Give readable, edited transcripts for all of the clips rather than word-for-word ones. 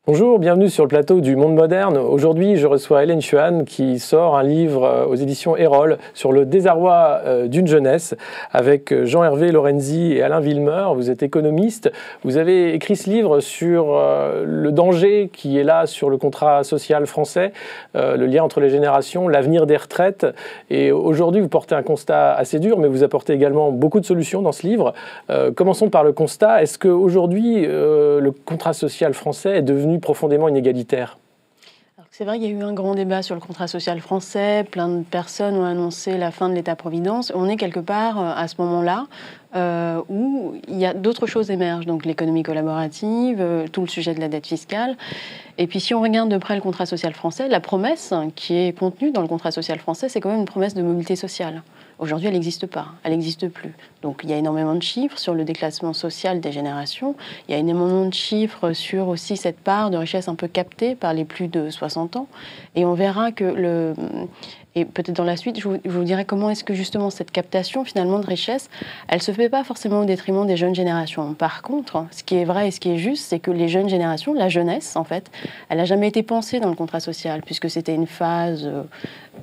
Bonjour, bienvenue sur le plateau du Monde Moderne. Aujourd'hui, je reçois Hélène Chuan qui sort un livre aux éditions Erol sur le désarroi d'une jeunesse avec Jean-Hervé Lorenzi et Alain Villemeur. Vous êtes économiste. Vous avez écrit ce livre sur le danger qui est là sur le contrat social français, le lien entre les générations, l'avenir des retraites. Et aujourd'hui, vous portez un constat assez dur, mais vous apportez également beaucoup de solutions dans ce livre. Commençons par le constat. Est-ce qu'aujourd'hui, le contrat social français est devenu profondément inégalitaire? C'est vrai qu'il y a eu un grand débat sur le contrat social français. Plein de personnes ont annoncé la fin de l'État-providence. On est quelque part à ce moment-là où il y a d'autres choses émergent. Donc l'économie collaborative, tout le sujet de la dette fiscale. Et puis si on regarde de près le contrat social français, la promesse qui est contenue dans le contrat social français, c'est quand même une promesse de mobilité sociale. Aujourd'hui, elle n'existe pas, elle n'existe plus. Donc il y a énormément de chiffres sur le déclassement social des générations. Il y a énormément de chiffres sur aussi cette part de richesse un peu captée par les plus de 60 ans. Et on verra que et peut-être dans la suite, je vous dirai comment est-ce que justement cette captation finalement de richesse, elle ne se fait pas forcément au détriment des jeunes générations. Par contre, ce qui est vrai et ce qui est juste, c'est que les jeunes générations, la jeunesse en fait, elle n'a jamais été pensée dans le contrat social, puisque c'était une phase,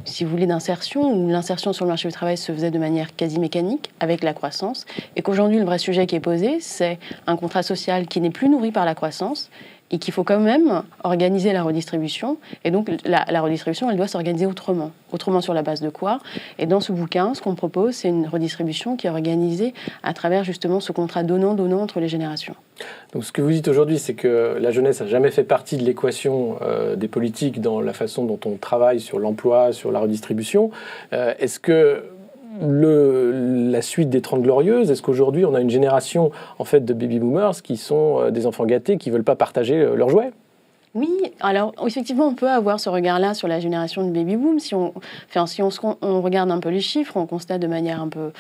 si vous voulez, d'insertion, où l'insertion sur le marché du travail se faisait de manière quasi mécanique, avec la croissance, et qu'aujourd'hui, le vrai sujet qui est posé, c'est un contrat social qui n'est plus nourri par la croissance, et qu'il faut quand même organiser la redistribution. Et donc, la redistribution, elle doit s'organiser autrement. Autrement sur la base de quoi? Et dans ce bouquin, ce qu'on propose, c'est une redistribution qui est organisée à travers justement ce contrat donnant-donnant entre les générations. Donc ce que vous dites aujourd'hui, c'est que la jeunesse n'a jamais fait partie de l'équation des politiques dans la façon dont on travaille sur l'emploi, sur la redistribution. Est-ce que la suite des 30 Glorieuses, est-ce qu'aujourd'hui on a une génération en fait de baby-boomers qui sont des enfants gâtés qui ne veulent pas partager leurs jouets? Oui, alors effectivement, on peut avoir ce regard-là sur la génération de baby-boom. Si on regarde un peu les chiffres, on constate de manière un peu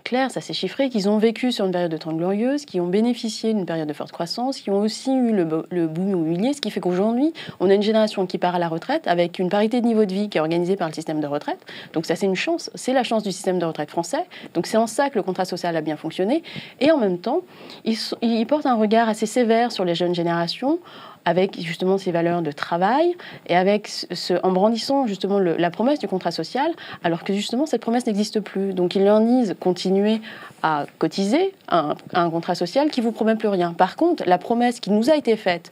claire, ça s'est chiffré, qu'ils ont vécu sur une période de 30 glorieuses, qui ont bénéficié d'une période de forte croissance, qui ont aussi eu le boom immobilier, ce qui fait qu'aujourd'hui, on a une génération qui part à la retraite avec une parité de niveau de vie qui est organisée par le système de retraite. Donc ça, c'est une chance, c'est la chance du système de retraite français. Donc c'est en ça que le contrat social a bien fonctionné. Et en même temps, il porte un regard assez sévère sur les jeunes générations, avec justement ces valeurs de travail et en brandissant justement la promesse du contrat social, alors que justement cette promesse n'existe plus. Donc ils leur disent continuer à cotiser à un contrat social qui vous promet plus rien. Par contre, la promesse qui nous a été faite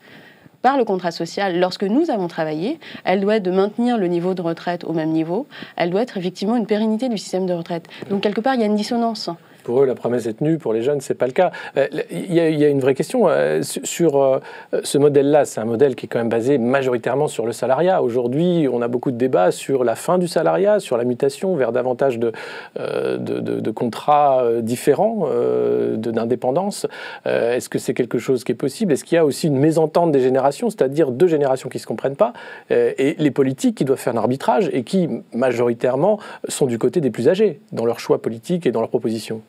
par le contrat social, lorsque nous avons travaillé, elle doit être de maintenir le niveau de retraite au même niveau, elle doit être effectivement une pérennité du système de retraite. Donc quelque part, il y a une dissonance. Pour eux, la promesse est tenue. Pour les jeunes, ce n'est pas le cas. Il y a une vraie question sur ce modèle-là. C'est un modèle qui est quand même basé majoritairement sur le salariat. Aujourd'hui, on a beaucoup de débats sur la fin du salariat, sur la mutation vers davantage de contrats différents, d'indépendance. Est-ce que c'est quelque chose qui est possible? Est-ce qu'il y a aussi une mésentente des générations, c'est-à-dire deux générations qui ne se comprennent pas, et les politiques qui doivent faire un arbitrage et qui, majoritairement, sont du côté des plus âgés dans leurs choix politiques et dans leurs propositions?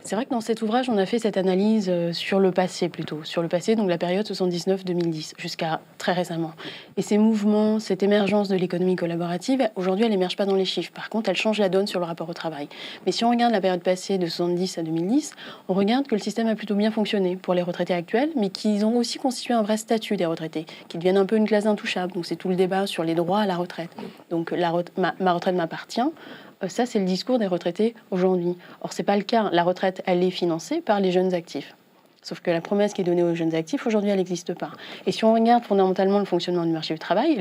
C'est vrai que dans cet ouvrage, on a fait cette analyse sur le passé plutôt. Sur le passé, donc la période 79-2010, jusqu'à très récemment. Et ces mouvements, cette émergence de l'économie collaborative, aujourd'hui, elle n'émerge pas dans les chiffres. Par contre, elle change la donne sur le rapport au travail. Mais si on regarde la période passée de 70 à 2010, on regarde que le système a plutôt bien fonctionné pour les retraités actuels, mais qu'ils ont aussi constitué un vrai statut des retraités, qui deviennent un peu une classe intouchable. Donc c'est tout le débat sur les droits à la retraite. Donc ma retraite m'appartient. Ça, c'est le discours des retraités aujourd'hui. Or, ce n'est pas le cas. La retraite, elle est financée par les jeunes actifs. Sauf que la promesse qui est donnée aux jeunes actifs, aujourd'hui, elle n'existe pas. Et si on regarde fondamentalement le fonctionnement du marché du travail,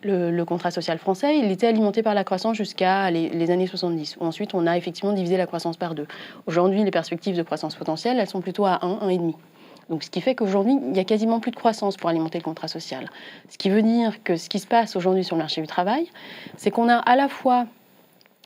le contrat social français, il était alimenté par la croissance jusqu'à les années 70. Ensuite, on a effectivement divisé la croissance par deux. Aujourd'hui, les perspectives de croissance potentielle, elles sont plutôt à 1, 1,5. Donc, ce qui fait qu'aujourd'hui, il n'y a quasiment plus de croissance pour alimenter le contrat social. Ce qui veut dire que ce qui se passe aujourd'hui sur le marché du travail, c'est qu'on a à la fois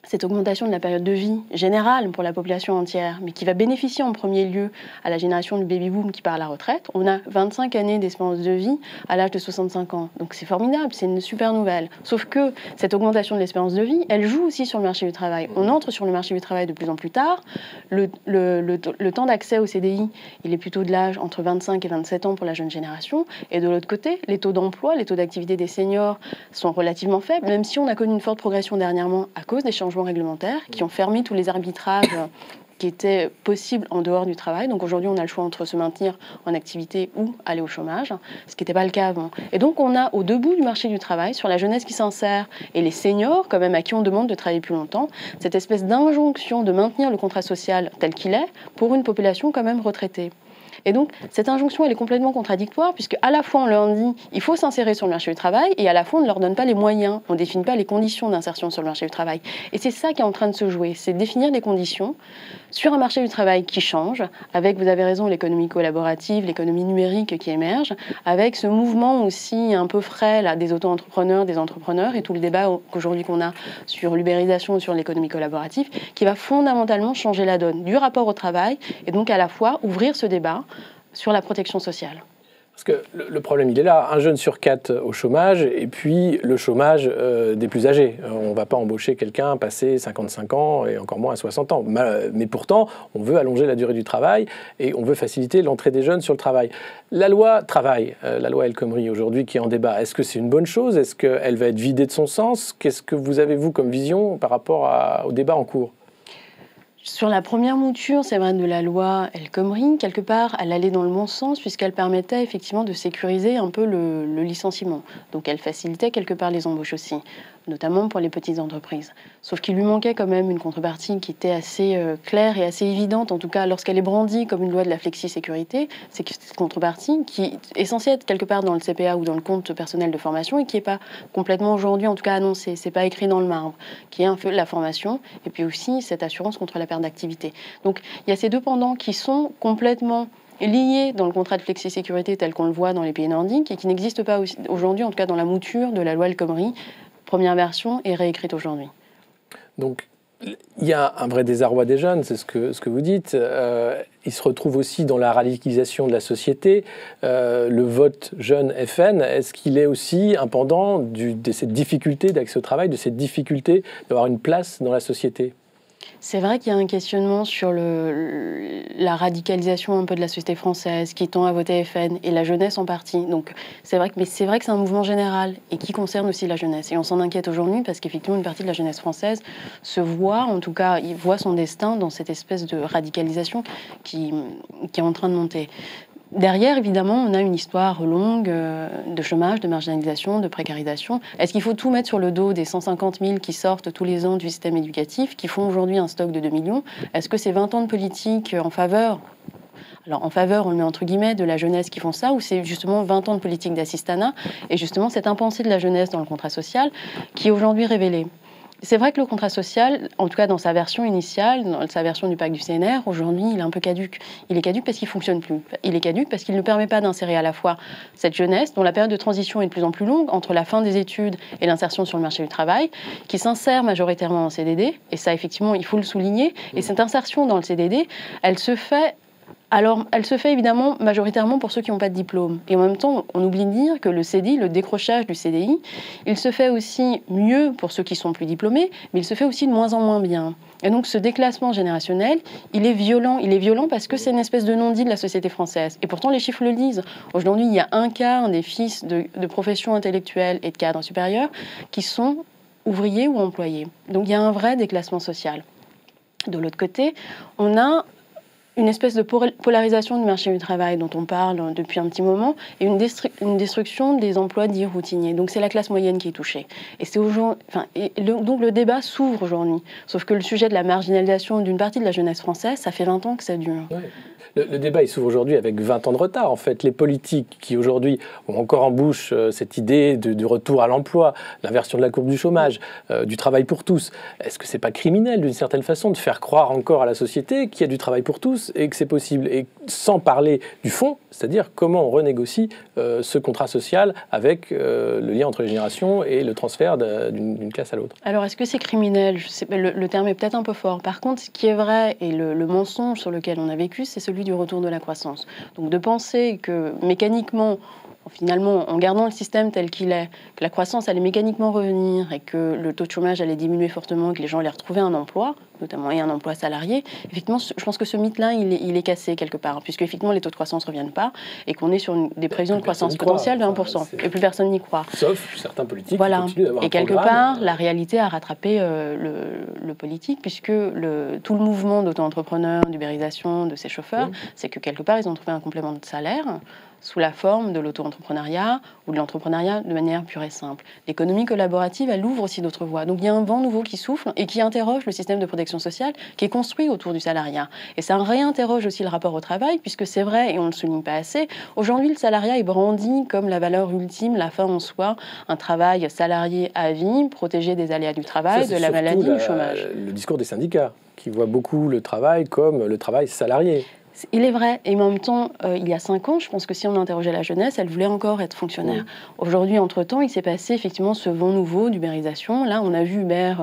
cette augmentation de la période de vie générale pour la population entière, mais qui va bénéficier en premier lieu à la génération du baby-boom qui part à la retraite. On a 25 années d'espérance de vie à l'âge de 65 ans. Donc c'est formidable, c'est une super nouvelle. Sauf que cette augmentation de l'espérance de vie, elle joue aussi sur le marché du travail. On entre sur le marché du travail de plus en plus tard. Le temps d'accès au CDI, il est plutôt de l'âge entre 25 et 27 ans pour la jeune génération. Et de l'autre côté, les taux d'emploi, les taux d'activité des seniors sont relativement faibles, même si on a connu une forte progression dernièrement à cause des changements réglementaires qui ont fermé tous les arbitrages qui était possible en dehors du travail. Donc aujourd'hui, on a le choix entre se maintenir en activité ou aller au chômage, ce qui n'était pas le cas avant. Et donc on a au debout du marché du travail, sur la jeunesse qui s'insère et les seniors, quand même, à qui on demande de travailler plus longtemps, cette espèce d'injonction de maintenir le contrat social tel qu'il est pour une population quand même retraitée. Et donc, cette injonction, elle est complètement contradictoire, puisque à la fois, on leur dit il faut s'insérer sur le marché du travail, et à la fois, on ne leur donne pas les moyens, on ne définit pas les conditions d'insertion sur le marché du travail. Et c'est ça qui est en train de se jouer, c'est définir des conditions sur un marché du travail qui change, avec, vous avez raison, l'économie collaborative, l'économie numérique qui émerge, avec ce mouvement aussi un peu frais là, des auto-entrepreneurs, des entrepreneurs, et tout le débat qu'aujourd'hui qu'on a sur l'ubérisation et sur l'économie collaborative, qui va fondamentalement changer la donne du rapport au travail, et donc à la fois ouvrir ce débat sur la protection sociale. Parce que le problème, il est là. Un jeune sur 4 au chômage, et puis le chômage des plus âgés. On ne va pas embaucher quelqu'un passé 55 ans, et encore moins à 60 ans. Mais pourtant, on veut allonger la durée du travail, et on veut faciliter l'entrée des jeunes sur le travail. La loi travail, la loi El Khomri aujourd'hui qui est en débat, est-ce que c'est une bonne chose? Est-ce qu'elle va être vidée de son sens? Qu'est-ce que vous avez, vous, comme vision par rapport au débat en cours? Sur la première mouture, c'est vrai, de la loi El Khomri, quelque part, elle allait dans le bon sens puisqu'elle permettait effectivement de sécuriser un peu le licenciement. Donc elle facilitait quelque part les embauches aussi, notamment pour les petites entreprises. Sauf qu'il lui manquait quand même une contrepartie qui était assez claire et assez évidente, en tout cas lorsqu'elle est brandie comme une loi de la flexi-sécurité, c'est que cette contrepartie qui est censée être quelque part dans le CPA ou dans le compte personnel de formation et qui n'est pas complètement aujourd'hui, en tout cas annoncée, c'est pas écrit dans le marbre, qui est un peu la formation et puis aussi cette assurance contre la perte d'activité. Donc il y a ces deux pendants qui sont complètement liés dans le contrat de flexi-sécurité tel qu'on le voit dans les pays nordiques et qui n'existent pas aujourd'hui, en tout cas dans la mouture de la loi El Khomri. Première version est réécrite aujourd'hui. Donc, il y a un vrai désarroi des jeunes, c'est ce que vous dites. Ils se retrouvent aussi dans la radicalisation de la société. Le vote jeune FN, est-ce qu'il est aussi un pendant de cette difficulté d'accès au travail, de cette difficulté d'avoir une place dans la société ? C'est vrai qu'il y a un questionnement sur la radicalisation un peu de la société française qui tend à voter FN et la jeunesse en partie. Donc c'est vrai que c'est un mouvement général et qui concerne aussi la jeunesse. Et on s'en inquiète aujourd'hui parce qu'effectivement une partie de la jeunesse française se voit, en tout cas, il voit son destin dans cette espèce de radicalisation qui est en train de monter. Derrière, évidemment, on a une histoire longue de chômage, de marginalisation, de précarisation. Est-ce qu'il faut tout mettre sur le dos des 150 000 qui sortent tous les ans du système éducatif, qui font aujourd'hui un stock de 2 millions? Est-ce que c'est 20 ans de politique en faveur, alors en faveur, on le met entre guillemets, de la jeunesse qui font ça, ou c'est justement 20 ans de politique d'assistanat, et justement cette impensée de la jeunesse dans le contrat social qui est aujourd'hui révélée? C'est vrai que le contrat social, en tout cas dans sa version initiale, dans sa version du pacte du CNR, aujourd'hui, il est un peu caduc. Il est caduc parce qu'il ne fonctionne plus. Il est caduc parce qu'il ne permet pas d'insérer à la fois cette jeunesse, dont la période de transition est de plus en plus longue, entre la fin des études et l'insertion sur le marché du travail, qui s'insère majoritairement en CDD, et ça, effectivement, il faut le souligner. Et cette insertion dans le CDD, elle se fait évidemment majoritairement pour ceux qui n'ont pas de diplôme. Et en même temps, on oublie de dire que le CDI, le décrochage du CDI, il se fait aussi mieux pour ceux qui sont plus diplômés, mais il se fait aussi de moins en moins bien. Et donc ce déclassement générationnel, il est violent. Il est violent parce que c'est une espèce de non-dit de la société française. Et pourtant, les chiffres le disent. Aujourd'hui, il y a un quart des fils de professions intellectuelles et de cadres supérieurs qui sont ouvriers ou employés. Donc il y a un vrai déclassement social. De l'autre côté, on a une espèce de polarisation du marché du travail dont on parle depuis un petit moment et une destruction des emplois dits routiniers. Donc c'est la classe moyenne qui est touchée. Et c'est donc le débat s'ouvre aujourd'hui. Sauf que le sujet de la marginalisation d'une partie de la jeunesse française, ça fait 20 ans que ça dure. Ouais. Le débat il s'ouvre aujourd'hui avec 20 ans de retard. En fait, les politiques qui aujourd'hui ont encore en bouche cette idée de retour à l'emploi, l'inversion de la courbe du chômage, du travail pour tous, est-ce que c'est pas criminel d'une certaine façon de faire croire encore à la société qu'il y a du travail pour tous et que c'est possible? Et sans parler du fond, c'est-à-dire comment on renégocie ce contrat social avec le lien entre les générations et le transfert d'une classe à l'autre. Alors, est-ce que c'est criminel? Le terme est peut-être un peu fort. Par contre, ce qui est vrai et le mensonge sur lequel on a vécu, c'est celui du retour de la croissance. Donc de penser que mécaniquement, finalement, en gardant le système tel qu'il est, que la croissance allait mécaniquement revenir et que le taux de chômage allait diminuer fortement et que les gens allaient retrouver un emploi, notamment, et un emploi salarié, effectivement, je pense que ce mythe-là, il est cassé quelque part, puisque effectivement, les taux de croissance ne reviennent pas, et qu'on est sur des prévisions de croissance potentielle de 1%, et plus personne n'y croit. Sauf certains politiques voilà. qui continuent d'avoir et quelque part, la réalité a rattrapé le politique, puisque tout le mouvement d'auto-entrepreneurs, d'ubérisation de ces chauffeurs, c'est que quelque part, ils ont trouvé un complément de salaire sous la forme de l'auto-entrepreneuriat ou de l'entrepreneuriat de manière pure et simple. L'économie collaborative, elle ouvre aussi d'autres voies. Donc il y a un vent nouveau qui souffle et qui interroge le système de protection sociale qui est construit autour du salariat. Et ça réinterroge aussi le rapport au travail, puisque c'est vrai, et on ne le souligne pas assez, aujourd'hui le salariat est brandi comme la valeur ultime, la fin en soi, un travail salarié à vie, protégé des aléas du travail, de la maladie, du chômage. Le discours des syndicats, qui voient beaucoup le travail comme le travail salarié. Il est vrai, et en même temps, il y a 5 ans, je pense que si on interrogeait la jeunesse, elle voulait encore être fonctionnaire. Aujourd'hui, entre-temps, il s'est passé effectivement ce vent nouveau d'ubérisation. Là, on a vu Uber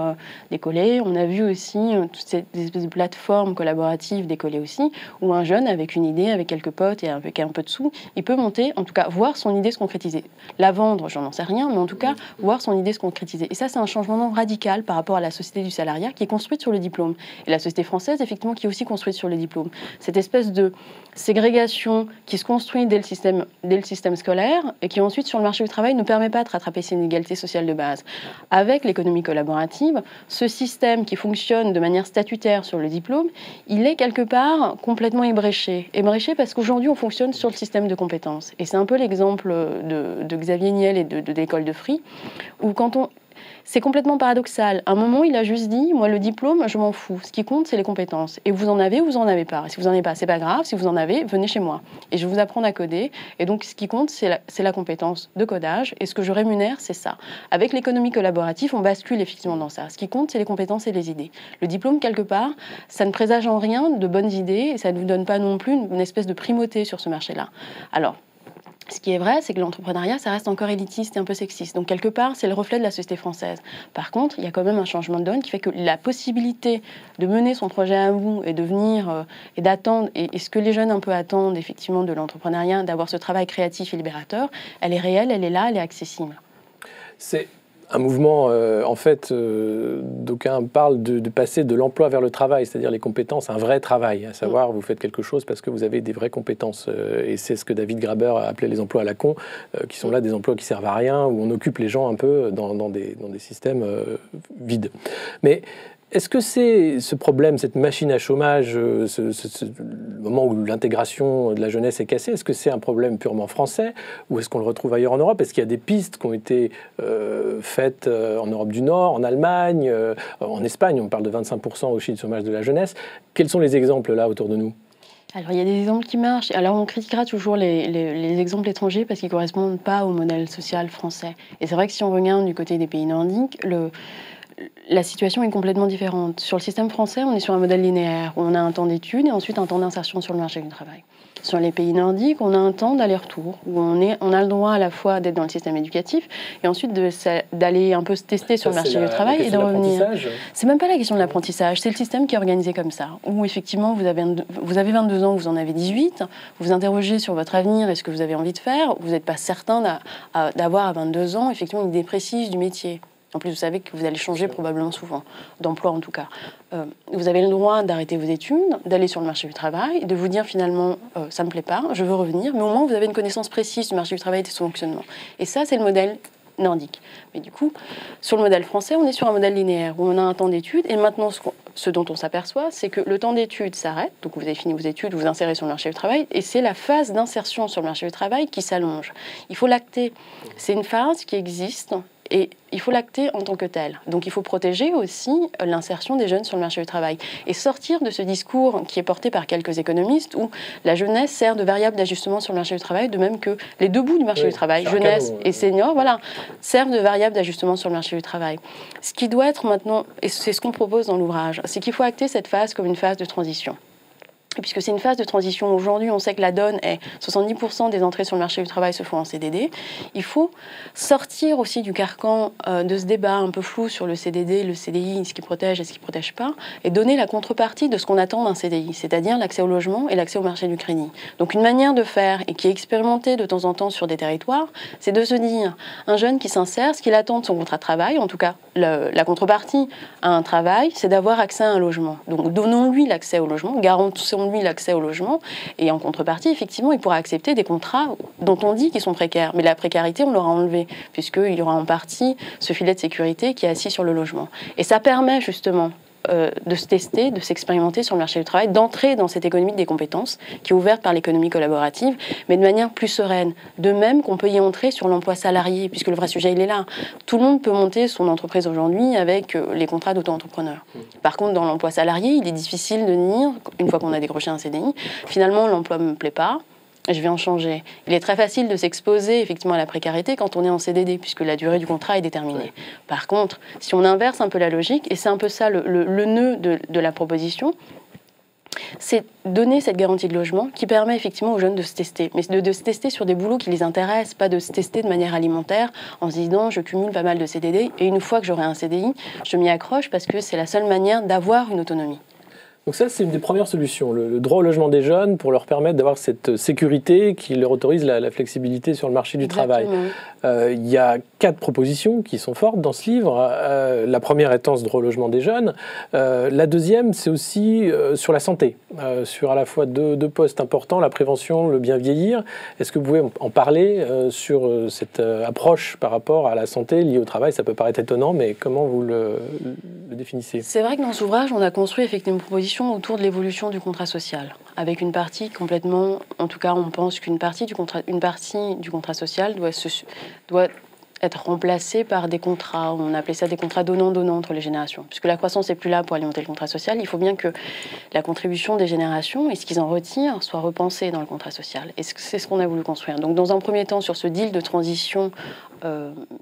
décoller, on a vu aussi toutes ces espèces de plateformes collaboratives décoller aussi, où un jeune, avec une idée, avec quelques potes et avec un peu de sous, il peut monter, en tout cas, voir son idée se concrétiser. La vendre, j'en sais rien, mais en tout cas, voir son idée se concrétiser. Et ça, c'est un changement radical par rapport à la société du salariat qui est construite sur le diplôme. Et la société française, effectivement, qui est aussi construite sur le diplôme. Cette espèce de ségrégation qui se construit dès le système scolaire et qui ensuite sur le marché du travail ne permet pas de rattraper ces inégalités sociales de base. Avec l'économie collaborative, ce système qui fonctionne de manière statutaire sur le diplôme, il est quelque part complètement ébréché. Ébréché parce qu'aujourd'hui on fonctionne sur le système de compétences. Et c'est un peu l'exemple de Xavier Niel et de l'école de Free, où c'est complètement paradoxal. À un moment, il a juste dit, moi, le diplôme, je m'en fous. Ce qui compte, c'est les compétences. Et vous en avez ou vous en avez pas. Et si vous en avez pas, c'est pas grave. Si vous en avez, venez chez moi. Et je vais vous apprendre à coder. Et donc, ce qui compte, c'est la compétence de codage. Et ce que je rémunère, c'est ça. Avec l'économie collaborative, on bascule effectivement dans ça. Ce qui compte, c'est les compétences et les idées. Le diplôme, quelque part, ça ne présage en rien de bonnes idées. Et ça ne vous donne pas non plus une espèce de primauté sur ce marché-là. Alors, ce qui est vrai, c'est que l'entrepreneuriat, ça reste encore élitiste et un peu sexiste. Donc, quelque part, c'est le reflet de la société française. Par contre, il y a quand même un changement de donne qui fait que la possibilité de mener son projet à bout et de venir et d'attendre, et ce que les jeunes un peu attendent, effectivement, de l'entrepreneuriat, d'avoir ce travail créatif et libérateur, elle est réelle, elle est là, elle est accessible. C'est un mouvement, en fait, d'aucuns parlent de passer de l'emploi vers le travail, c'est-à-dire les compétences, un vrai travail, à savoir vous faites quelque chose parce que vous avez des vraies compétences. Et c'est ce que David Graeber a appelé les emplois à la con, qui sont là des emplois qui servent à rien, où on occupe les gens un peu dans des systèmes vides. Mais est-ce que c'est ce problème, cette machine à chômage, ce moment où l'intégration de la jeunesse est cassée, est-ce que c'est un problème purement français ou est-ce qu'on le retrouve ailleurs en Europe? Est-ce qu'il y a des pistes qui ont été faites en Europe du Nord, en Allemagne, en Espagne? On parle de 25% aussi de chômage de la jeunesse. Quels sont les exemples là autour de nous? Alors, il y a des exemples qui marchent. Alors, on critiquera toujours les exemples étrangers parce qu'ils ne correspondent pas au modèle social français. Et c'est vrai que si on regarde du côté des pays nordiques, la situation est complètement différente. Sur le système français, on est sur un modèle linéaire où on a un temps d'études et ensuite un temps d'insertion sur le marché du travail. Sur les pays nordiques, on a un temps d'aller-retour où on a le droit à la fois d'être dans le système éducatif et ensuite d'aller un peu se tester sur le marché du travail et de revenir. C'est même pas la question de l'apprentissage, c'est le système qui est organisé comme ça. Où effectivement, vous avez 22 ans, vous en avez 18, vous vous interrogez sur votre avenir et ce que vous avez envie de faire, vous n'êtes pas certain d'avoir à 22 ans effectivement une idée précise du métier. En plus, vous savez que vous allez changer probablement souvent, d'emploi en tout cas. Vous avez le droit d'arrêter vos études, d'aller sur le marché du travail, de vous dire finalement, ça ne me plaît pas, je veux revenir, mais au moins vous avez une connaissance précise du marché du travail et de son fonctionnement. Et ça, c'est le modèle nordique. Mais du coup, sur le modèle français, on est sur un modèle linéaire, où on a un temps d'études, et maintenant, ce dont on s'aperçoit, c'est que le temps d'études s'arrête, donc vous avez fini vos études, vous vous insérez sur le marché du travail, et c'est la phase d'insertion sur le marché du travail qui s'allonge. Il faut l'acter. C'est une phase qui existe, et il faut l'acter en tant que tel. Donc il faut protéger aussi l'insertion des jeunes sur le marché du travail et sortir de ce discours qui est porté par quelques économistes où la jeunesse sert de variable d'ajustement sur le marché du travail, de même que les deux bouts du marché du travail, jeunesse et seniors, voilà, servent de variable d'ajustement sur le marché du travail. Ce qui doit être maintenant, et c'est ce qu'on propose dans l'ouvrage, c'est qu'il faut acter cette phase comme une phase de transition. puisque c'est une phase de transition. Aujourd'hui, on sait que la donne est 70% des entrées sur le marché du travail se font en CDD. Il faut sortir aussi du carcan de ce débat un peu flou sur le CDD, le CDI, ce qui protège et ce qui ne protège pas, et donner la contrepartie de ce qu'on attend d'un CDI, c'est-à-dire l'accès au logement et l'accès au marché du crédit. Donc une manière de faire, et qui est expérimentée de temps en temps sur des territoires, c'est de se dire, un jeune qui s'insère, ce qu'il attend de son contrat de travail, en tout cas la contrepartie à un travail, c'est d'avoir accès à un logement. Donc donnons-lui l'accès au logement, garantissons lui l'accès au logement, et en contrepartie, effectivement, il pourra accepter des contrats dont on dit qu'ils sont précaires. Mais la précarité, on l'aura enlevée, puisqu'il y aura en partie ce filet de sécurité qui est assis sur le logement. Et ça permet justement de se tester, de s'expérimenter sur le marché du travail, d'entrer dans cette économie des compétences qui est ouverte par l'économie collaborative, mais de manière plus sereine. De même qu'on peut y entrer sur l'emploi salarié, puisque le vrai sujet, il est là. Tout le monde peut monter son entreprise aujourd'hui avec les contrats d'auto-entrepreneur. Par contre, dans l'emploi salarié, il est difficile de dire, une fois qu'on a décroché un CDI, finalement, l'emploi ne me plaît pas, je vais en changer. Il est très facile de s'exposer effectivement à la précarité quand on est en CDD, puisque la durée du contrat est déterminée. Par contre, si on inverse un peu la logique, et c'est un peu ça le nœud de la proposition, c'est donner cette garantie de logement qui permet effectivement aux jeunes de se tester, mais de se tester sur des boulots qui les intéressent, pas de se tester de manière alimentaire en se disant je cumule pas mal de CDD et une fois que j'aurai un CDI, je m'y accroche parce que c'est la seule manière d'avoir une autonomie. Donc ça, c'est une des premières solutions, le droit au logement des jeunes pour leur permettre d'avoir cette sécurité qui leur autorise la flexibilité sur le marché du travail. Il y a 4 propositions qui sont fortes dans ce livre. La première étant ce droit au logement des jeunes. La deuxième, c'est aussi sur la santé, sur à la fois deux postes importants, la prévention, le bien vieillir. Est-ce que vous pouvez en parler sur cette approche par rapport à la santé liée au travail? Ça peut paraître étonnant, mais comment vous le définissez? C'est vrai que dans ce ouvrage, on a construit effectivement une proposition autour de l'évolution du contrat social, avec une partie complètement, en tout cas on pense qu'une partie du contrat social doit être remplacée par des contrats, on appelait ça des contrats donnant-donnant entre les générations. Puisque la croissance n'est plus là pour alimenter le contrat social, il faut bien que la contribution des générations et ce qu'ils en retirent soit repensé dans le contrat social. Et c'est ce qu'on a voulu construire. Donc dans un premier temps, sur ce deal de transition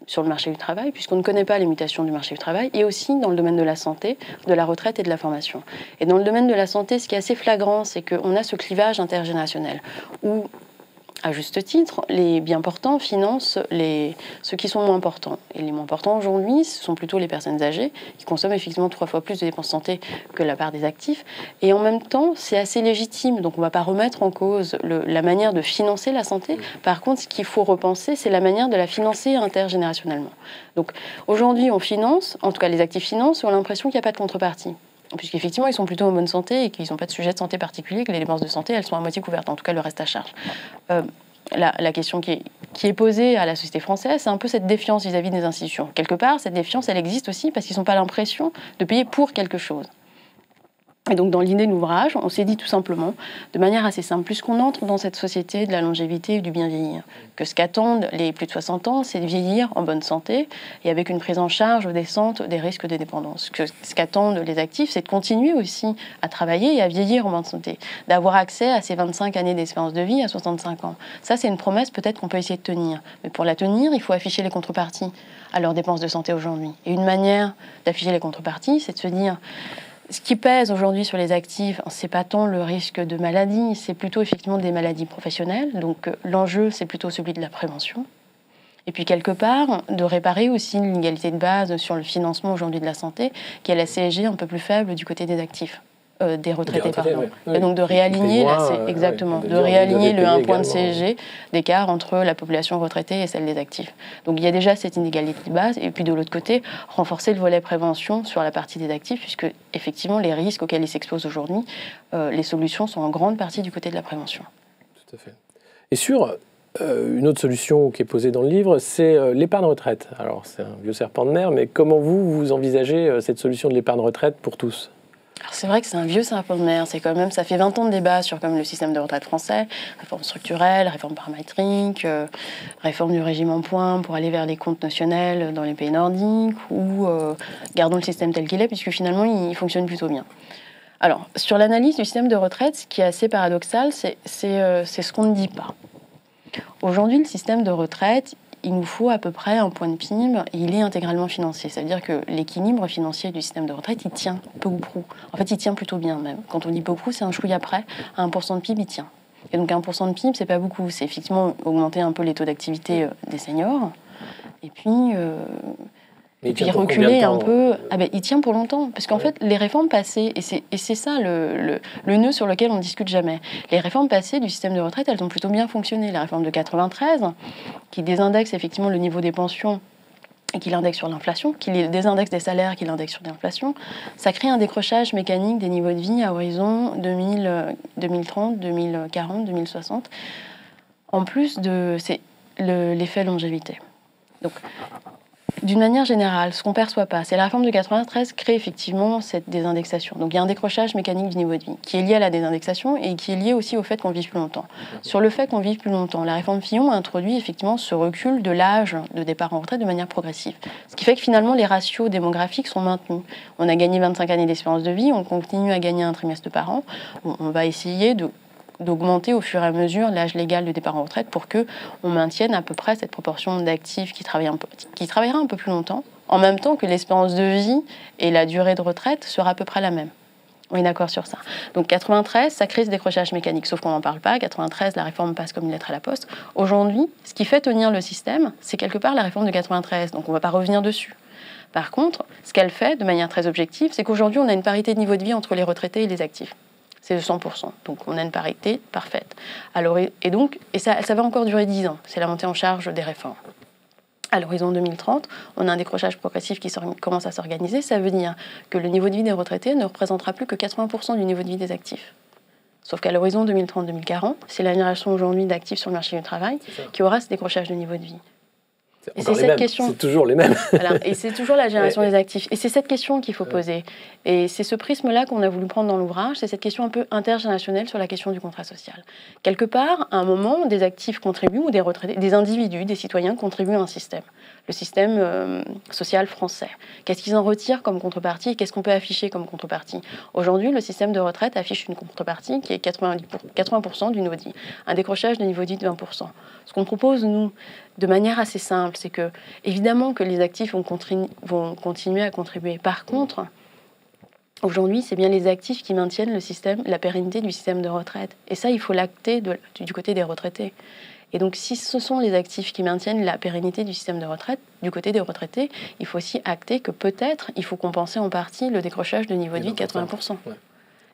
sur le marché du travail, puisqu'on ne connaît pas les mutations du marché du travail, et aussi dans le domaine de la santé, de la retraite et de la formation. Et dans le domaine de la santé, ce qui est assez flagrant, c'est qu'on a ce clivage intergénérationnel, où à juste titre, les bien portants financent ceux qui sont moins portants. Et les moins portants aujourd'hui, ce sont plutôt les personnes âgées qui consomment effectivement 3 fois plus de dépenses santé que la part des actifs. Et en même temps, c'est assez légitime. Donc on ne va pas remettre en cause la manière de financer la santé. Par contre, ce qu'il faut repenser, c'est la manière de la financer intergénérationnellement. Donc aujourd'hui, on finance, en tout cas les actifs financent, on a l'impression qu'il n'y a pas de contrepartie. Puisqu'effectivement, ils sont plutôt en bonne santé et qu'ils n'ont pas de sujet de santé particulier, que les dépenses de santé, elles sont à moitié couvertes, en tout cas le reste à charge. La question qui est posée à la société française, c'est un peu cette défiance vis-à-vis des institutions. Quelque part, cette défiance, elle existe aussi parce qu'ils n'ont pas l'impression de payer pour quelque chose. Et donc, dans l'idée de l'ouvrage, on s'est dit tout simplement, de manière assez simple, puisqu'on entre dans cette société de la longévité et du bien vieillir, que ce qu'attendent les plus de 60 ans, c'est de vieillir en bonne santé et avec une prise en charge décente des risques de dépendance. Que ce qu'attendent les actifs, c'est de continuer aussi à travailler et à vieillir en bonne santé, d'avoir accès à ces 25 années d'espérance de vie à 65 ans. Ça, c'est une promesse peut-être qu'on peut essayer de tenir. Mais pour la tenir, il faut afficher les contreparties à leurs dépenses de santé aujourd'hui. Et une manière d'afficher les contreparties, c'est de se dire... Ce qui pèse aujourd'hui sur les actifs, c'est pas tant le risque de maladie, c'est plutôt effectivement des maladies professionnelles. Donc l'enjeu, c'est plutôt celui de la prévention. Et puis quelque part, de réparer aussi l'inégalité de base sur le financement aujourd'hui de la santé, qui est la CSG un peu plus faible du côté des actifs. Des retraités, pardon. Ouais. Et donc de réaligner, de réaligner le 1 point de CSG d'écart entre la population retraitée et celle des actifs. Donc il y a déjà cette inégalité de base, et puis de l'autre côté, renforcer le volet prévention sur la partie des actifs, puisque effectivement les risques auxquels ils s'exposent aujourd'hui, les solutions sont en grande partie du côté de la prévention. Tout à fait. Et sur une autre solution qui est posée dans le livre, c'est l'épargne retraite. Alors c'est un vieux serpent de mer, mais comment vous envisagez cette solution de l'épargne retraite pour tous ? Alors c'est vrai que c'est un vieux serpent de mer, c'est quand même, ça fait 20 ans de débat sur comme le système de retraite français, réforme structurelle, réforme paramétrique, réforme du régime en points pour aller vers les comptes notionnels dans les pays nordiques, ou gardons le système tel qu'il est, puisque finalement il fonctionne plutôt bien. Alors, sur l'analyse du système de retraite, ce qui est assez paradoxal, c'est ce qu'on ne dit pas. Aujourd'hui, le système de retraite, il nous faut à peu près un point de PIB, et il est intégralement financé. Ça veut dire que l'équilibre financier du système de retraite, il tient peu ou prou. En fait, il tient plutôt bien même. Quand on dit peu ou prou, c'est un chouïa près. À 1% de PIB, il tient. Et donc 1% de PIB, c'est pas beaucoup. C'est effectivement augmenter un peu les taux d'activité des seniors. Et puis reculer un peu. Il tient pour longtemps. Parce qu'en fait, les réformes passées, et c'est ça le nœud sur lequel on ne discute jamais. Les réformes passées du système de retraite, elles ont plutôt bien fonctionné. La réforme de 93, qui désindexe effectivement le niveau des pensions et qui l'indexe sur l'inflation, qui désindexe des salaires, qui l'indexe sur l'inflation, ça crée un décrochage mécanique des niveaux de vie à horizon 2030, 2040, 2060. En plus de l'effet longévité. Donc, d'une manière générale, ce qu'on ne perçoit pas, c'est la réforme de 93 crée effectivement cette désindexation. Donc il y a un décrochage mécanique du niveau de vie qui est lié à la désindexation et qui est lié aussi au fait qu'on vive plus longtemps. Sur le fait qu'on vive plus longtemps, la réforme Fillon a introduit effectivement ce recul de l'âge de départ en retraite de manière progressive. Ce qui fait que finalement les ratios démographiques sont maintenus. On a gagné 25 années d'espérance de vie, on continue à gagner un trimestre par an. On va essayer d'augmenter au fur et à mesure l'âge légal de départ en retraite pour qu'on maintienne à peu près cette proportion d'actifs qui travaillera un peu plus longtemps, en même temps que l'espérance de vie et la durée de retraite sera à peu près la même. On est d'accord sur ça. Donc 93, ça crée ce décrochage mécanique, sauf qu'on n'en parle pas. 93, la réforme passe comme une lettre à la poste. Aujourd'hui, ce qui fait tenir le système, c'est quelque part la réforme de 93, donc on ne va pas revenir dessus. Par contre, ce qu'elle fait de manière très objective, c'est qu'aujourd'hui, on a une parité de niveau de vie entre les retraités et les actifs. C'est de 100%. Donc on a une parité parfaite. Alors, et ça va encore durer 10 ans. C'est la montée en charge des réformes. À l'horizon 2030, on a un décrochage progressif qui commence à s'organiser. Ça veut dire que le niveau de vie des retraités ne représentera plus que 80% du niveau de vie des actifs. Sauf qu'à l'horizon 2030-2040, c'est la génération aujourd'hui d'actifs sur le marché du travail qui aura ce décrochage de niveau de vie. Et c'est cette question. C'est toujours les mêmes. Voilà. Et c'est toujours la génération des actifs. Et c'est cette question qu'il faut poser. Et c'est ce prisme-là qu'on a voulu prendre dans l'ouvrage. C'est cette question un peu intergénérationnelle sur la question du contrat social. Quelque part, à un moment, des actifs contribuent, ou des retraités, des individus, des citoyens contribuent à un système. Le système social français. Qu'est-ce qu'ils en retirent comme contrepartie et qu'est-ce qu'on peut afficher comme contrepartie? Aujourd'hui, le système de retraite affiche une contrepartie qui est 80% du niveau de vie. Un décrochage de niveau de vie de 20%. Ce qu'on propose, nous, de manière assez simple, c'est que, évidemment, que les actifs vont continuer à contribuer. Par contre, aujourd'hui, c'est bien les actifs qui maintiennent le système, la pérennité du système de retraite. Et ça, il faut l'acter du côté des retraités. Et donc, si ce sont les actifs qui maintiennent la pérennité du système de retraite, du côté des retraités, il faut aussi acter que peut-être il faut compenser en partie le décrochage de niveau de vie de 80%. Ouais.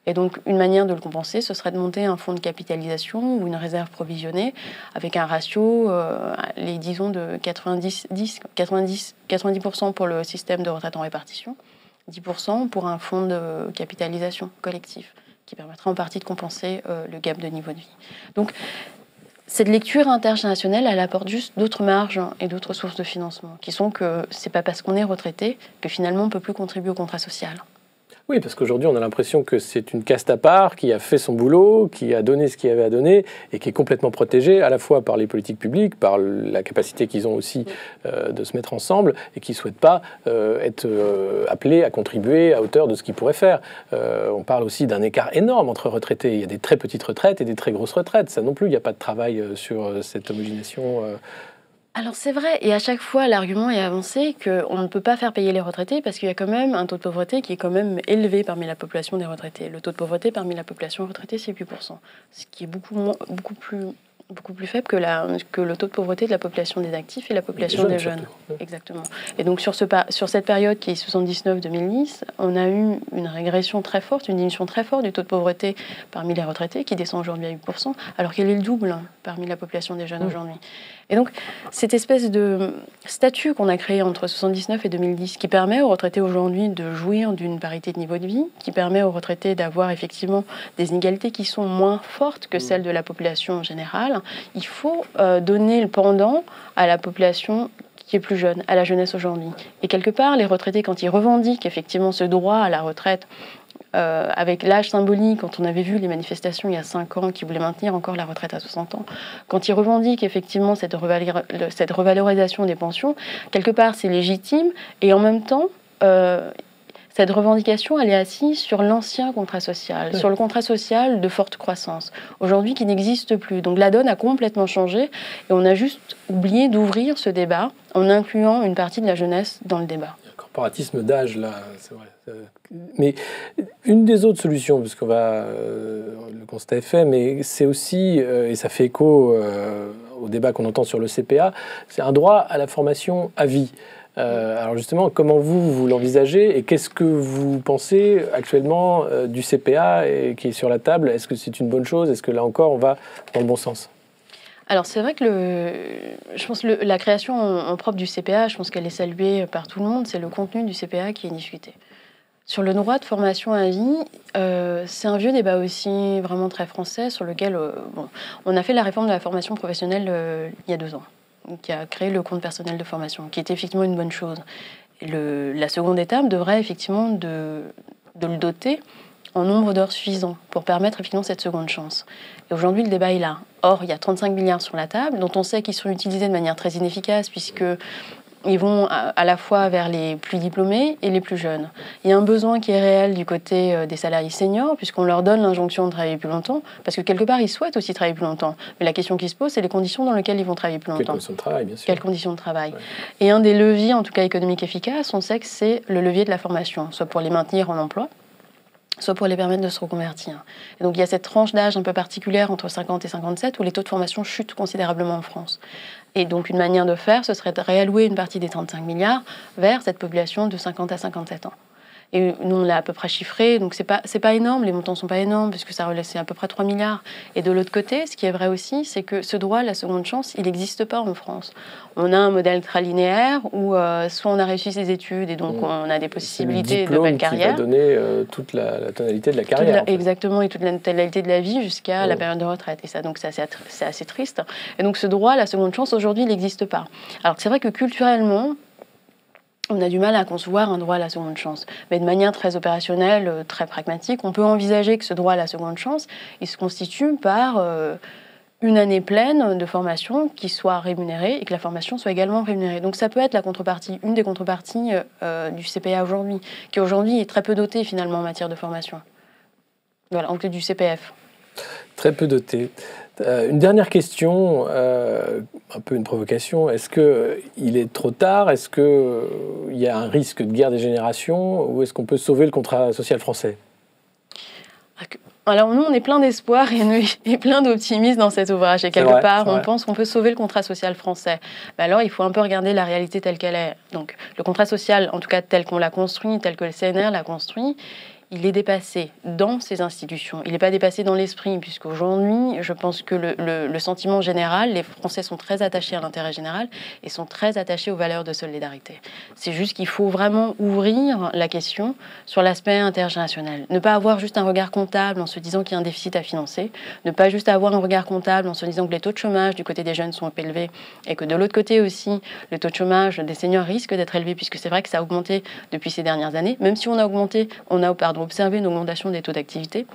Et donc, une manière de le compenser, ce serait de monter un fonds de capitalisation ou une réserve provisionnée avec un ratio, disons, de 90% pour le système de retraite en répartition, 10% pour un fonds de capitalisation collectif qui permettrait en partie de compenser le gap de niveau de vie. Donc, cette lecture intergénérationnelle, elle apporte juste d'autres marges et d'autres sources de financement, qui sont que c'est pas parce qu'on est retraité que finalement on ne peut plus contribuer au contrat social. Oui, parce qu'aujourd'hui, on a l'impression que c'est une caste à part qui a fait son boulot, qui a donné ce qu'il y avait à donner et qui est complètement protégée à la fois par les politiques publiques, par la capacité qu'ils ont aussi de se mettre ensemble et qui ne souhaitent pas être appelés à contribuer à hauteur de ce qu'ils pourraient faire. On parle aussi d'un écart énorme entre retraités. Il y a des très petites retraites et des très grosses retraites. Ça non plus, il n'y a pas de travail sur cette homogénéisation. Alors c'est vrai, et à chaque fois l'argument est avancé qu'on ne peut pas faire payer les retraités parce qu'il y a quand même un taux de pauvreté qui est quand même élevé parmi la population des retraités. Le taux de pauvreté parmi la population retraitée, c'est 8%, ce qui est beaucoup plus faible que le taux de pauvreté de la population des actifs et la population des jeunes. Exactement. Et donc sur cette période qui est 79-2010, on a eu une régression très forte, une diminution très forte du taux de pauvreté parmi les retraités qui descend aujourd'hui à 8%, alors qu'il est le double parmi la population des jeunes aujourd'hui. Et donc, cette espèce de statut qu'on a créé entre 1979 et 2010, qui permet aux retraités aujourd'hui de jouir d'une parité de niveau de vie, qui permet aux retraités d'avoir effectivement des inégalités qui sont moins fortes que celles de la population générale, il faut donner le pendant à la population qui est plus jeune, à la jeunesse aujourd'hui. Et quelque part, les retraités, quand ils revendiquent effectivement ce droit à la retraite, avec l'âge symbolique, quand on avait vu les manifestations il y a 5 ans qui voulaient maintenir encore la retraite à 60 ans, quand ils revendiquent effectivement cette revalorisation des pensions, quelque part c'est légitime et en même temps ça Cette revendication, elle est assise sur l'ancien contrat social, sur le contrat social de forte croissance, aujourd'hui qui n'existe plus. Donc la donne a complètement changé et on a juste oublié d'ouvrir ce débat en incluant une partie de la jeunesse dans le débat. Il y a un corporatisme d'âge, là, c'est vrai. Mais une des autres solutions, parce qu'on va... le constat est fait, mais c'est aussi, et ça fait écho au débat qu'on entend sur le CPA, c'est un droit à la formation à vie. Alors justement, comment vous l'envisagez et qu'est-ce que vous pensez actuellement du CPA qui est sur la table? Est-ce que c'est une bonne chose? Est-ce que là encore, on va dans le bon sens? Alors c'est vrai que je pense que la création en propre du CPA, je pense qu'elle est saluée par tout le monde, c'est le contenu du CPA qui est discuté. Sur le droit de formation à vie, c'est un vieux débat aussi vraiment très français sur lequel on a fait la réforme de la formation professionnelle il y a 2 ans, qui a créé le compte personnel de formation, qui était effectivement une bonne chose. La seconde étape devrait effectivement de le doter en nombre d'heures suffisant pour permettre effectivement cette seconde chance. Et aujourd'hui, le débat est là. Or, il y a 35 milliards sur la table, dont on sait qu'ils sont utilisés de manière très inefficace, puisqu'ils vont à la fois vers les plus diplômés et les plus jeunes. Il y a un besoin qui est réel du côté des salariés seniors, puisqu'on leur donne l'injonction de travailler plus longtemps, parce que quelque part, ils souhaitent aussi travailler plus longtemps. Mais la question qui se pose, c'est les conditions dans lesquelles ils vont travailler plus longtemps. Quelles conditions de travail, bien sûr. Quelles conditions de travail. Ouais. Et un des leviers, en tout cas économiques efficaces, on sait que c'est le levier de la formation, soit pour les maintenir en emploi, soit pour les permettre de se reconvertir. Et donc il y a cette tranche d'âge un peu particulière entre 50 et 57 où les taux de formation chutent considérablement en France. Et donc une manière de faire, ce serait de réallouer une partie des 35 milliards vers cette population de 50 à 57 ans. Et nous, on l'a à peu près chiffré, donc c'est pas énorme, les montants sont pas énormes, puisque ça relève à peu près 3 milliards. Et de l'autre côté, ce qui est vrai aussi, c'est que ce droit à la seconde chance, il n'existe pas en France. On a un modèle très linéaire où soit on a réussi ses études et donc on a des possibilités de belle carrière. Qui va donner toute la tonalité de la carrière. Exactement, et toute la tonalité de la vie jusqu'à la période de retraite. Et ça, donc c'est assez triste. Et donc ce droit à la seconde chance, aujourd'hui, il n'existe pas. Alors c'est vrai que culturellement, on a du mal à concevoir un droit à la seconde chance. Mais de manière très opérationnelle, très pragmatique, on peut envisager que ce droit à la seconde chance, il se constitue par une année pleine de formation qui soit rémunérée et que la formation soit également rémunérée. Donc ça peut être la contrepartie, une des contreparties du CPA aujourd'hui, qui aujourd'hui est très peu doté finalement en matière de formation. Voilà, en plus du CPF. Très peu doté. Une dernière question, un peu une provocation. Est-ce qu'il est trop tard? Est-ce qu'il y a un risque de guerre des générations? Ou est-ce qu'on peut sauver le contrat social français? Alors nous, on est plein d'espoir et plein d'optimisme dans cet ouvrage. Et quelque part, on pense qu'on peut sauver le contrat social français. Mais alors, il faut un peu regarder la réalité telle qu'elle est. Donc, le contrat social, en tout cas tel qu'on l'a construit, tel que le CNR l'a construit, il est dépassé dans ces institutions. Il n'est pas dépassé dans l'esprit, puisqu'aujourd'hui, je pense que le sentiment général, les Français sont très attachés à l'intérêt général et sont très attachés aux valeurs de solidarité. C'est juste qu'il faut vraiment ouvrir la question sur l'aspect intergénérationnel. Ne pas avoir juste un regard comptable en se disant qu'il y a un déficit à financer, ne pas juste avoir un regard comptable en se disant que les taux de chômage du côté des jeunes sont élevés et que de l'autre côté aussi, le taux de chômage des seniors risque d'être élevé, puisque c'est vrai que ça a augmenté depuis ces dernières années, même si on a observé une augmentation des taux d'activité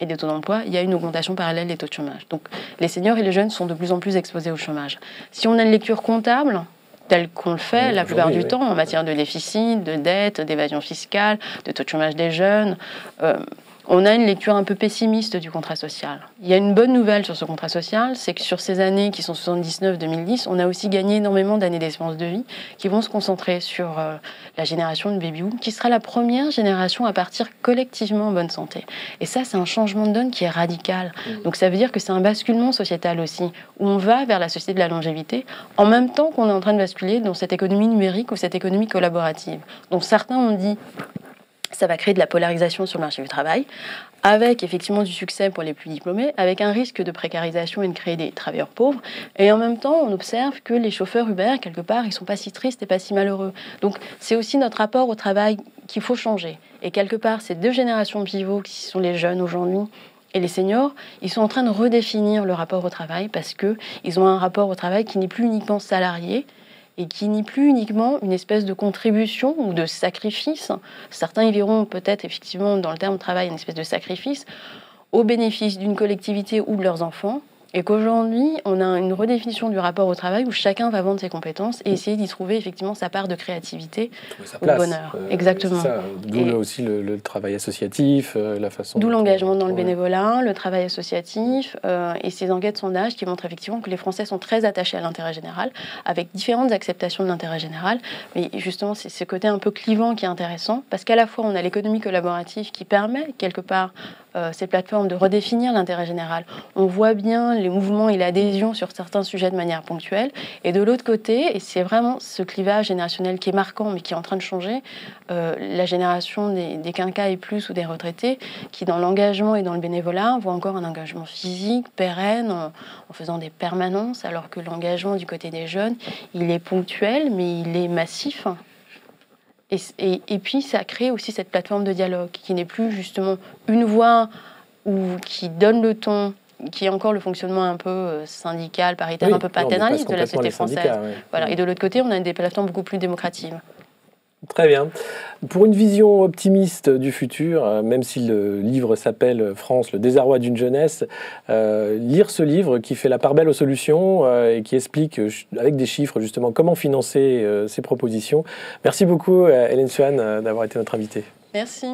et des taux d'emploi, il y a une augmentation parallèle des taux de chômage. Donc les seniors et les jeunes sont de plus en plus exposés au chômage. Si on a une lecture comptable, telle qu'on le fait la plupart du temps en matière de déficit, de dette, d'évasion fiscale, de taux de chômage des jeunes, on a une lecture un peu pessimiste du contrat social. Il y a une bonne nouvelle sur ce contrat social, c'est que sur ces années qui sont 79-2010, on a aussi gagné énormément d'années d'espérance de vie qui vont se concentrer sur la génération de baby-boom, qui sera la première génération à partir collectivement en bonne santé. Et ça, c'est un changement de donne qui est radical. Donc ça veut dire que c'est un basculement sociétal aussi, où on va vers la société de la longévité, en même temps qu'on est en train de basculer dans cette économie numérique ou cette économie collaborative. Donc certains ont dit ça va créer de la polarisation sur le marché du travail, avec effectivement du succès pour les plus diplômés, avec un risque de précarisation et de créer des travailleurs pauvres. Et en même temps, on observe que les chauffeurs Uber, quelque part, ils ne sont pas si tristes et pas si malheureux. Donc c'est aussi notre rapport au travail qu'il faut changer. Et quelque part, ces deux générations pivots, qui sont les jeunes aujourd'hui, et les seniors, ils sont en train de redéfinir le rapport au travail parce qu'ils ont un rapport au travail qui n'est plus uniquement salarié, et qui n'est plus uniquement une espèce de contribution ou de sacrifice. Certains y verront peut-être effectivement dans le terme travail une espèce de sacrifice au bénéfice d'une collectivité ou de leurs enfants, Et qu'aujourd'hui, on a une redéfinition du rapport au travail où chacun va vendre ses compétences et essayer d'y trouver effectivement sa part de créativité ou de bonheur. Exactement. D'où aussi le travail associatif, la façon... D'où l'engagement dans le bénévolat, le travail associatif et ces enquêtes sondages qui montrent effectivement que les Français sont très attachés à l'intérêt général, avec différentes acceptations de l'intérêt général. Mais justement, c'est ce côté un peu clivant qui est intéressant, parce qu'à la fois, on a l'économie collaborative qui permet, quelque part, ces plateformes de redéfinir l'intérêt général. On voit bien les mouvements et l'adhésion sur certains sujets de manière ponctuelle. Et de l'autre côté, et c'est vraiment ce clivage générationnel qui est marquant, mais qui est en train de changer, la génération des quinquas et plus ou des retraités, qui dans l'engagement et dans le bénévolat voient encore un engagement physique, pérenne, en faisant des permanences, alors que l'engagement du côté des jeunes, il est ponctuel, mais il est massif. Et puis, ça crée aussi cette plateforme de dialogue qui n'est plus justement une voix ou qui donne le ton, qui est encore le fonctionnement un peu syndical, paritaire, un peu paternaliste de la société française. Voilà. Et de l'autre côté, on a des plateformes beaucoup plus démocratiques. Très bien. Pour une vision optimiste du futur, même si le livre s'appelle « France, le désarroi d'une jeunesse », lire ce livre qui fait la part belle aux solutions et qui explique avec des chiffres justement comment financer ces propositions. Merci beaucoup Hélène Suan d'avoir été notre invitée. Merci.